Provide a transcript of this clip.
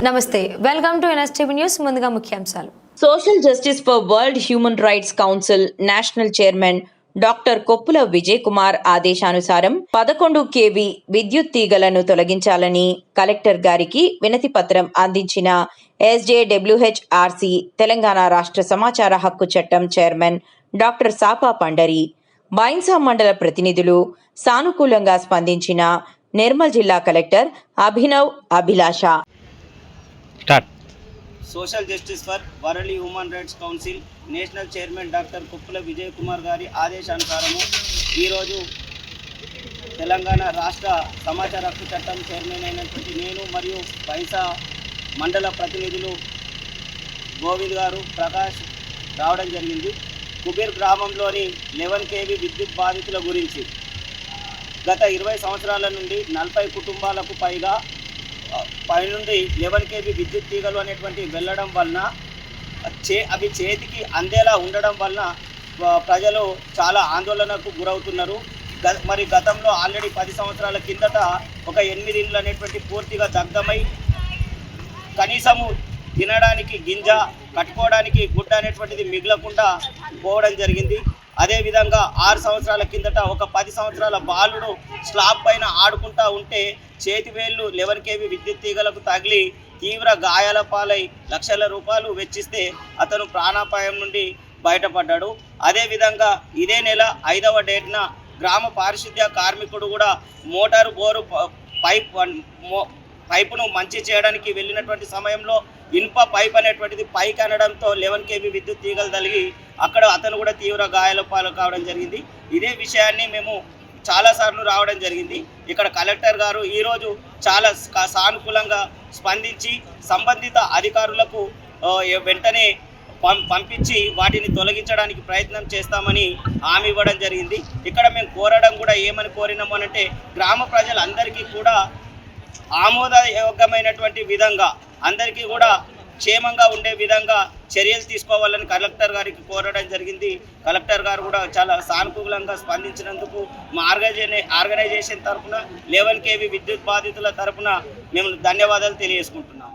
నమస్తే, welcome to NSTV news. ముందుగా ముఖ్యాంశాలు. Social justice for world human rights council national chairman doctor Koppula Vijay Kumar ఆదేశానుసారం 11 kV విద్యుత్ తీగలను తొలగించాలని కలెక్టర్ గారికి వినతి పత్రం అందించిన SJWHRC తెలంగాణ రాష్ట్ర సమాచార హక్కు చట్టం చైర్మన్ డాక్టర్ సాపా పండరి, బైన్సా మండల ప్రతినిధులు సానుకూలంగా స్పందించిన నిర్మల్ జిల్లా collector Abhinav Abhilasha. Social justice for world human rights council national chairman doctor Koppula Vijay Kumar గారి ఆదేశానుసారము ఈరోజు తెలంగాణ రాష్ట్ర సమాచార హక్కు చట్టం చైర్మన్ అయినటువంటి నేను మరియు బైన్సా మండల ప్రతినిధులు గోవింద్ గారు, ప్రకాష్ రావడం జరిగింది. కుబీర్ గ్రామంలోని 11 kV విద్యుత్ బాధితుల గురించి గత 20 సంవత్సరాల నుండి 40 కుటుంబాలకు పైగా పైనుండి 11 kV విద్యుత్ తీగలు అనేటువంటి వెళ్ళడం వలన అవి చేతికి అందేలా ఉండడం వలన ప్రజలు చాలా ఆందోళనకు గురవుతున్నారు. మరి గతంలో ఆల్రెడీ 10 సంవత్సరాల కిందట ఒక 8 ఇండ్లు అనేటువంటి పూర్తిగా దగ్ధమై కనీసము తినడానికి గింజ, కట్టుకోవడానికి గుడ్డ అనేటువంటిది మిగలకుండా పోవడం జరిగింది. అదేవిధంగా 6 సంవత్సరాల కిందట ఒక 10 సంవత్సరాల బాలుడు స్లాబ్ పైన ఆడుకుంటూ ఉంటే చేతివేళ్లు 11 kV విద్యుత్ తీగలకు తగిలి తీవ్ర గాయాల పాలై లక్షల రూపాయలు వెచ్చిస్తే అతను ప్రాణాపాయం నుండి బయటపడ్డాడు. అదేవిధంగా ఇదే నెల 5వ డేట్న గ్రామ పారిశుద్ధ్య కార్మికుడు కూడా మోటారు బోరు పైపును మంచి చేయడానికి వెళ్ళినటువంటి సమయంలో ఇనుప పైప్ అనేటువంటిది పైకి అనడంతో 11 kV విద్యుత్ తీగలు తగిలి అక్కడ అతను కూడా తీవ్ర గాయాల పాలు కావడం జరిగింది. ఇదే విషయాన్ని మేము చాలాసార్లు రావడం జరిగింది. ఇక్కడ కలెక్టర్ గారు ఈరోజు చాలా సానుకూలంగా స్పందించి సంబంధిత అధికారులకు వెంటనే పంపించి వాటిని తొలగించడానికి ప్రయత్నం చేస్తామని హామీ ఇవ్వడం జరిగింది. ఇక్కడ మేము కోరడం కూడా ఏమని కోరినాము అంటే గ్రామ ప్రజలందరికీ కూడా ఆమోదయోగ్యమైనటువంటి విధంగా అందరికీ కూడా క్షేమంగా ఉండే విధంగా చర్యలు తీసుకోవాలని కలెక్టర్ గారికి కోరడం జరిగింది. కలెక్టర్ గారు కూడా చాలా సానుకూలంగా స్పందించినందుకు మా ఆర్గనైజేషన్ తరఫున 11 kV విద్యుత్ బాధితుల తరఫున మేము ధన్యవాదాలు తెలియజేసుకుంటున్నాం.